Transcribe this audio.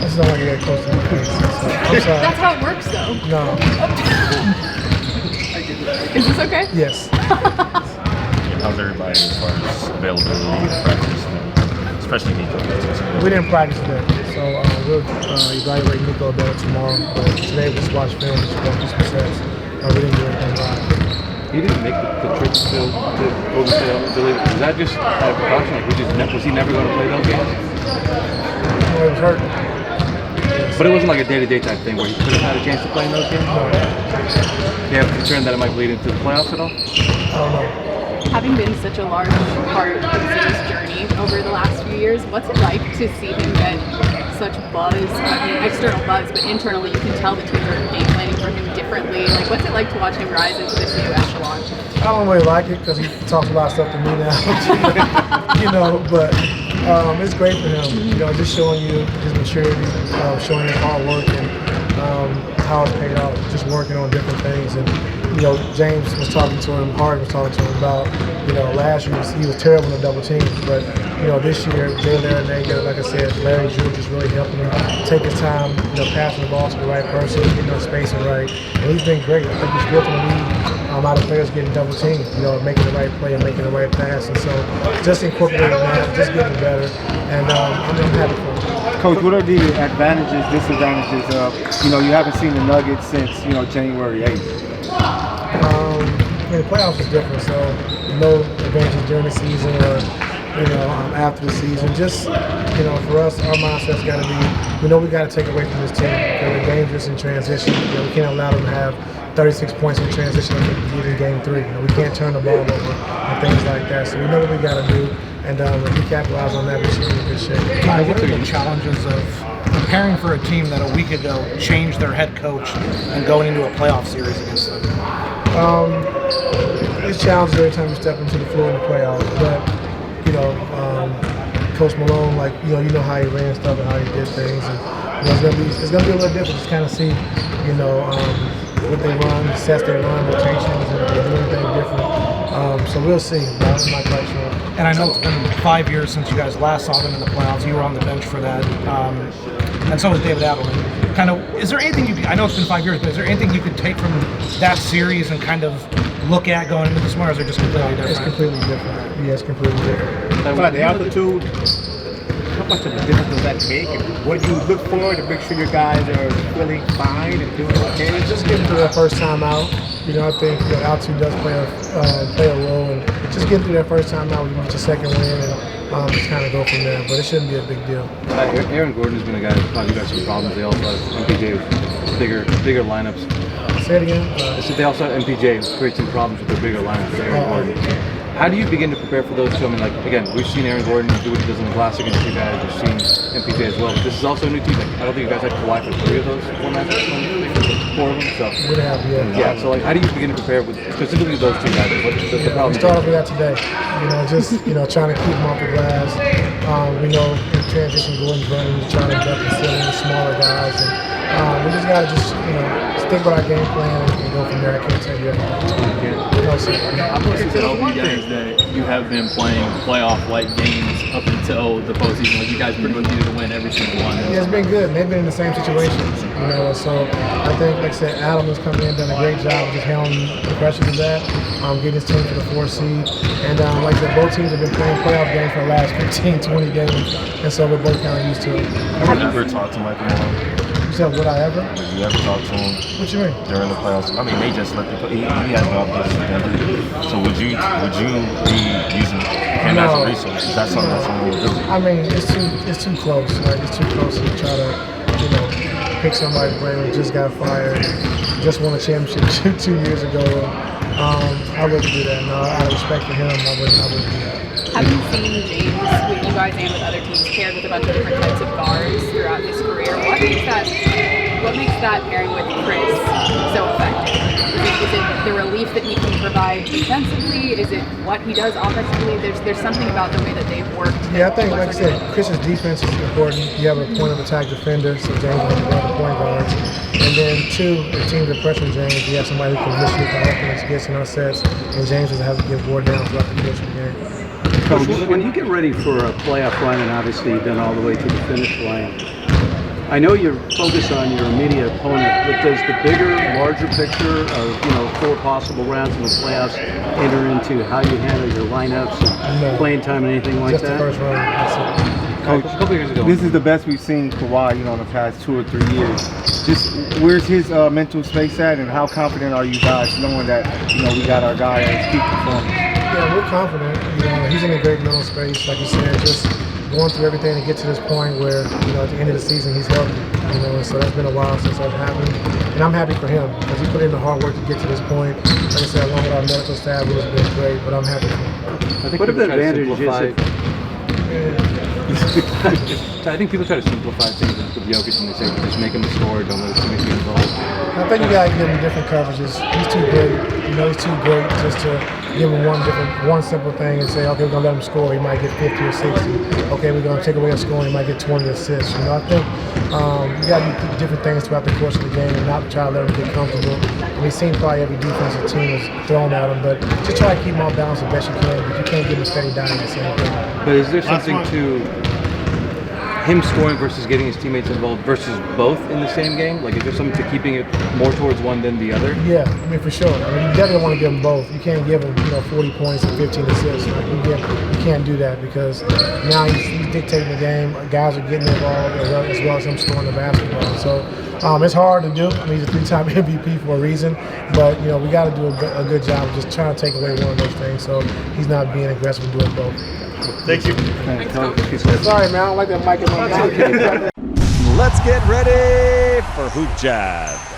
That's not like you're close to my face. I'm sorry. That's how it works, though. No. Is this okay? Yes. How's everybody as far as availability, practice, especially Nico? We didn't practice today, so we'll evaluate Nico better tomorrow. But today we just watched film, just go through some sets. We didn't do anything live. He didn't make the trip to Golden State. Was that just out of precaution? Like, was he never going to play those games? No, he was hurt. But it wasn't like a day-to-day type thing where he could have had a chance to play in those games? No. Do you have concern that it might bleed into the playoffs at all? I don't know. Having been such a large part of Zay's journey over the last few years, what's it like to see him get such buzz? I mean, external buzz, but internally you can tell the teams are game planning for him differently. Like, what's it like to watch him rise into this new echelon? I don't really like it because he talks a lot of stuff to me now, but it's great for him. Just showing you his maturity, showing his hard work and how it's paid off, just working on different things. And James was talking to him, Hard was talking to him about, last year he was terrible in double teams, but this year Jay Larranaga, like I said, Larry Drew just really helping him take his time, passing the ball to the right person, getting the spacing right, and he's been great. I think he's built in the league. A lot of players getting double teamed, making the right play and making the right pass, and so just incorporating that, just getting better, and I'm happy for him. Coach, what are the advantages, disadvantages of, you haven't seen the Nuggets since, January 8th? The playoffs is different, so no advantages during the season or, after the season. Just, for us, our mindset's got to be, we know we got to take away from this team. They're dangerous in transition. We can't allow them to have 36 points in transition like we did in Game 3. We can't turn the ball over and things like that. So we know what we got to do, and if we capitalize on that, we should be in good shape. What are the challenges of preparing for a team that a week ago changed their head coach and going into a playoff series against them? It's challenging every time you step into the floor in the playoffs, but Coach Malone, you know how he ran stuff and how he did things, and it's gonna be a little different. Just kind of see, what they run, the sets they run, rotations, and if they do anything different. So we'll see. I'm not quite sure. And I know it's been 5 years since you guys last saw them in the playoffs. You were on the bench for that, and so was David Adelman. Kind of, is there anything I know it's been 5 years, but is there anything you could take from that series and kind of look at going into this one, or is it just completely different? It's completely different. Yeah, it's completely different. But the altitude, how much of a difference does that make? And what do you look for to make sure your guys are feeling fine and doing okay? Just getting through that first time out. I think altitude does play a role, and just getting through that first time out, we get your second win, and just kind of go from there. But it shouldn't be a big deal. Aaron Gordon has been a guy that's caused you guys some problems. They also have MPJ with bigger lineups. Say it again. They also have MPJ create some problems with their bigger lineups with Aaron Gordon. How do you begin to prepare for those two? I mean, again, we've seen Aaron Gordon do what he does in the glass against you guys. We've seen MPJ as well. But this is also a new team. I don't think you guys had Kawhi for 3 of those formats, 4 of them. So we have, yeah. So how do you begin to prepare with specifically those two guys? What's the problem? We started with that today. Just trying to keep them off the glass. We know in transition, Gordon's running, trying to duck and sit in the smaller guys, and we just gotta stick with our game plan and go from there. I can't tell you everything. I posted to you guys that you have been playing playoff-like games up until the postseason. Like, you guys pretty much needed to win every single one. Yeah, it's been good. They've been in the same situation, So I think, like I said, Adam has come in, done a great job of just handling the pressures of that, getting his team to the 4th seed. And like I said, both teams have been playing playoff games for the last 15, 20 games, and so we're both kind of used to it. Have you ever talked to Michael Malone? Would I ever? Did you ever talk to him? What you mean? During the playoffs? I mean, they just let he has no obligation. So would you be using him as a resource? Is that something that's on your ability? I mean, it's too close. Right? It's too close to try to, pick somebody who just got fired, just won a championship 2 years ago. I wouldn't do that. No, out of respect for him, I wouldn't do that. Have you seen James, with you guys and with other teams, paired with a bunch of different types of guards throughout his career? What makes that pairing with Chris so effective? Is it the relief that he can provide defensively? Is it what he does offensively? There's something about the way that they've worked. Yeah, I think, like I said, Chris's defense is important. You have a point of attack defender, so James has one of the point guards. And then 2, if teams are pressuring James, you have somebody who can initiate the offense, gets in our sets, and James doesn't have to give Gordon down throughout the course of the game. Coach, when you get ready for a playoff run, and obviously you've been all the way to the finish line, I know you're focused on your immediate opponent, but does the bigger, larger picture of 4 possible rounds in the playoffs enter into how you handle your lineups and playing time and anything like Just that? the first round. That's it. Coach, a couple years ago, This is the best we've seen Kawhi, in the past 2 or 3 years. Just where's his mental space at, and how confident are you guys knowing that we got our guy at his peak performance? Yeah, we're confident. He's in a great mental space, like you said, just going through everything to get to this point where, at the end of the season he's healthy. And so that's been a while since that happened, and I'm happy for him because he put in the hard work to get to this point. Like I said, along with our medical staff, it has been great, but I'm happy for him. I think What if people the try to advantage simplify- is I think people try to simplify things with Jokic and they say just make him a scorer, don't let his teammates get involved. I think you gotta give him different coverages. He's too great. He's too great just to give him one simple thing and say, okay, we're gonna let him score. He might get 50 or 60. Okay, we're gonna take away a score. He might get 20 assists. I think you gotta do different things throughout the course of the game and not try to let him get comfortable. And we've seen probably every defensive team is thrown at him, but just try to keep him off balance the best you can. But you can't give him a steady dime the same thing. But is there something to him scoring versus getting his teammates involved versus both in the same game? Like, is there something to keeping it more towards one than the other? Yeah, for sure. You definitely want to give them both. You can't give him, 40 points and 15 assists. You can't do that because now he's dictating the game. Guys are getting involved as well as him scoring the basketball. So it's hard to do. He's a 3-time MVP for a reason, but we got to do a good job of just trying to take away one of those things so he's not being aggressive and doing both. Thank you. Sorry, man. I don't like that mic in my mouth. Let's get ready for Hoop Jab.